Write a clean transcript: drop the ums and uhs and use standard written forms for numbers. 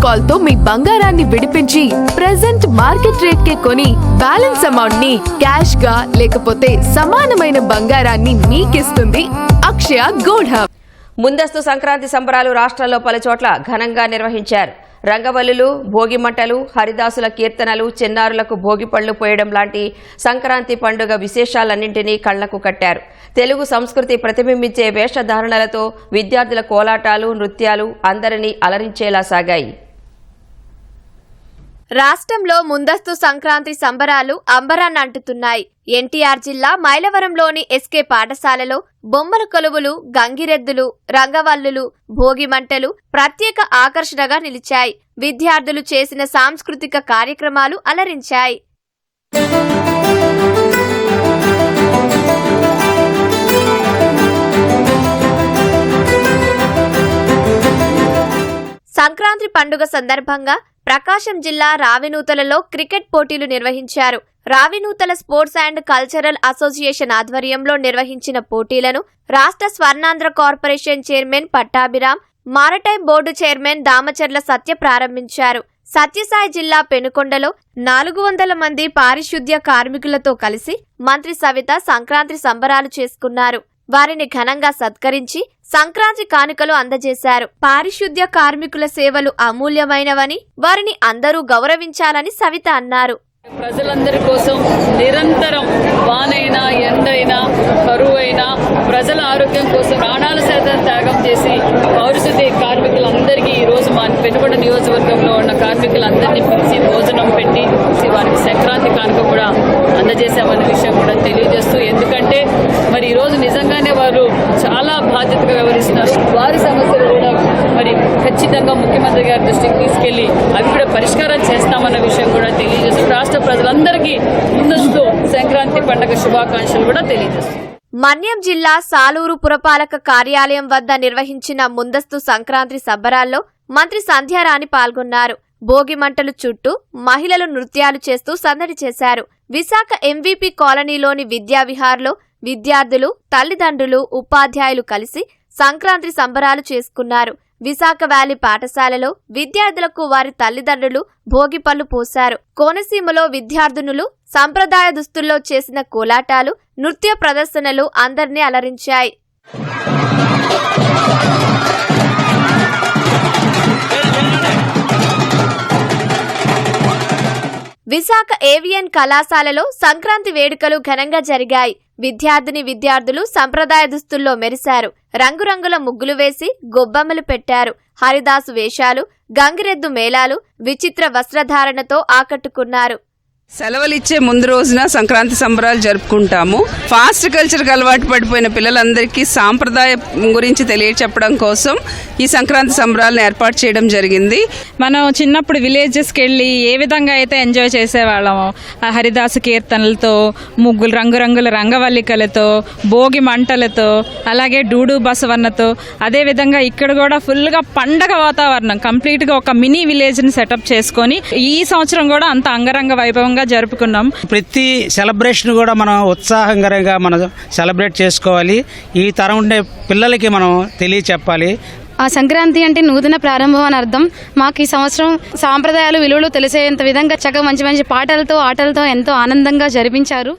Call తో మీ బంగారాన్ని విడిపించి ప్రెజెంట్ మార్కెట్ రేట్ కే కొని బ్యాలెన్స్ అమౌంట్ ని క్యాష్ గా లేకపోతే సమానమైన బంగారాన్ని మీకిస్తుంది అక్షయ గోల్డ్ హబ్. ముందస్తు సంక్రాంతి సంబరాలు రాష్ట్రంలో పలుచోట్ల ఘనంగా నిర్వహించారు. రంగవల్లులు, భోగి మంటలు, హరిదాసుల కీర్తనలు, చిన్నారులకు భోగిపళ్లు పోయడం లాంటి సంక్రాంతి పండుగ విశేషాలన్నింటినీ కళ్లకు కట్టారు. తెలుగు సంస్కృతి ప్రతిబింబించే వేషధారణలతో విద్యార్థుల కోలాటాలు, నృత్యాలు అందరినీ అలరించేలా సాగాయి. రాష్ట్రంలో ముందస్తు సంక్రాంతి సంబరాలు అంబరాన్ని అంటుతున్నాయి. ఎన్టీఆర్ జిల్లా మైలవరంలోని ఎస్కే పాఠశాలలో బొమ్మల కొలువులు, గంగిరెద్దులు, రంగవల్లులు, భోగి మంటలు ప్రత్యేక ఆకర్షణగా నిలిచాయి. విద్యార్థులు చేసిన సాంస్కృతిక కార్యక్రమాలు అలరించాయి. సంక్రాంతి పండుగ సందర్భంగా ప్రకాశం జిల్లా రావినూతలలో క్రికెట్ పోటీలు నిర్వహించారు. Ravinuthala sports and cultural association ఆధ్వర్యంలో నిర్వహించిన పోటీలను రాష్ట్ర Swarnandhra corporation chairman Pattabhiram, maritime board chairman Damacharla Satya ప్రారంభించారు. సత్యసాయి జిల్లా పెనుకొండలో 400 మంది పారిశుద్ధ్య కార్మికులతో కలిసి మంత్రి సవిత సంక్రాంతి సంబరాలు చేసుకున్నారు. వారిని ఘనంగా సత్కరించి సంక్రాంతి కానుకలు అందజేశారు. పారిశుద్ధ్య కార్మికుల సేవలు అమూల్యమైనవని, వారిని అందరూ గౌరవించాలని సవిత అన్నారు. ప్రజలందరి కోసం నిరంతరం వానైనా, ఎండైనా, కరువైనా ప్రజల ఆరోగ్యం కోసం ప్రాణాల సైతం త్యాగం చేసి పారిశుద్ధ్య కార్మికులందరికీ ఈరోజు మా పెనుకొండ నియోజకవర్గంలో ఉన్న కార్మికులందరినీ పిలిచి భోజనం పెట్టి వారికి సంక్రాంతి కానుక కూడా అందజేశామనే విషయం కూడా తెలియజేస్తూ, ఎందుకంటే మరి ఈరోజు నిజంగానే వారు చాలా బాధ్యతగా వ్యవహరిస్తున్నారు. వారి సమస్యలు కూడా మరి ఖచ్చితంగా ముఖ్యమంత్రి గారి దృష్టికి తీసుకెళ్లి అవి కూడా పరిష్కారం చేస్తామన్న విషయం కూడా తెలియజేస్తూ రాష్ట్ర ప్రజలందరికీ ముందస్తు సంక్రాంతి పండుగ శుభాకాంక్షలు కూడా తెలియజేస్తారు. మన్యం జిల్లా సాలూరు పురపాలక కార్యాలయం వద్ద నిర్వహించిన ముందస్తు సంక్రాంతి సంబరాల్లో మంత్రి సంధ్యారాణి పాల్గొన్నారు. భోగి మంటలు చుట్టూ మహిళలు నృత్యాలు చేస్తూ సందడి చేశారు. విశాఖ ఎంవీపీ కాలనీలోని విద్యావిహార్లో విద్యార్థులు, తల్లిదండ్రులు, ఉపాధ్యాయులు కలిసి సంక్రాంతి సంబరాలు చేసుకున్నారు. విశాఖ వ్యాలీ పాఠశాలలో విద్యార్థులకు వారి తల్లిదండ్రులు భోగి పళ్ళు పోశారు. కోనసీమలో విద్యార్థినులు సంప్రదాయ దుస్తుల్లో చేసిన కోలాటాలు, నృత్య ప్రదర్శనలు అందరినీ అలరించాయి. విశాఖ ఏవియన్ కళాశాలలో సంక్రాంతి వేడుకలు ఘనంగా జరిగాయి. విద్యార్థులు సంప్రదాయ దుస్తుల్లో మెరిశారు. రంగురంగుల ముగ్గులు వేసి గొబ్బెమ్మలు పెట్టారు. హరిదాసు వేషాలు, గంగిరెద్దు మేళాలు, విచిత్ర వస్త్రధారణతో ఆకట్టుకున్నారు. సెలవులిచ్చే ముందు రోజున సంక్రాంతి సంబరాలు జరుపుకుంటాము. ఫాస్ట్ కల్చర్కి అలవాటు పడిపోయిన పిల్లలందరికీ సాంప్రదాయం గురించి తెలియచెప్పడం కోసం ఈ సంక్రాంతి సంబరాలను ఏర్పాటు చేయడం జరిగింది. మనం చిన్నప్పుడు విలేజెస్కి వెళ్ళి ఏ విధంగా అయితే ఎంజాయ్ చేసేవాళ్ళమో, హరిదాసు కీర్తనలతో, ముగ్గులు, రంగురంగుల రంగవల్లికలతో, భోగి మంటలతో, అలాగే డూడు బసవన్నతో, అదేవిధంగా ఇక్కడ కూడా ఫుల్గా పండగ వాతావరణం, కంప్లీట్గా ఒక మినీ విలేజ్ని సెటప్ చేసుకొని ఈ సంవత్సరం కూడా అంత అంగరంగ వైభవంగా జరుపుకున్నాం. ప్రతి సెలబ్రేషన్ కూడా మనం ఉత్సాహంగా మనం సెలబ్రేట్ చేసుకోవాలి. ఈ తరం ఉండే పిల్లలకి మనం తెలియచెప్పాలి. ఆ సంక్రాంతి అంటే నూతన ప్రారంభం అని అర్థం. మాకు ఈ సంవత్సరం సాంప్రదాయాలు, విలువలు తెలిసేంత విధంగా చక్కగా మంచి మంచి పాటలతో, ఆటలతో ఎంతో ఆనందంగా జరిపించారు.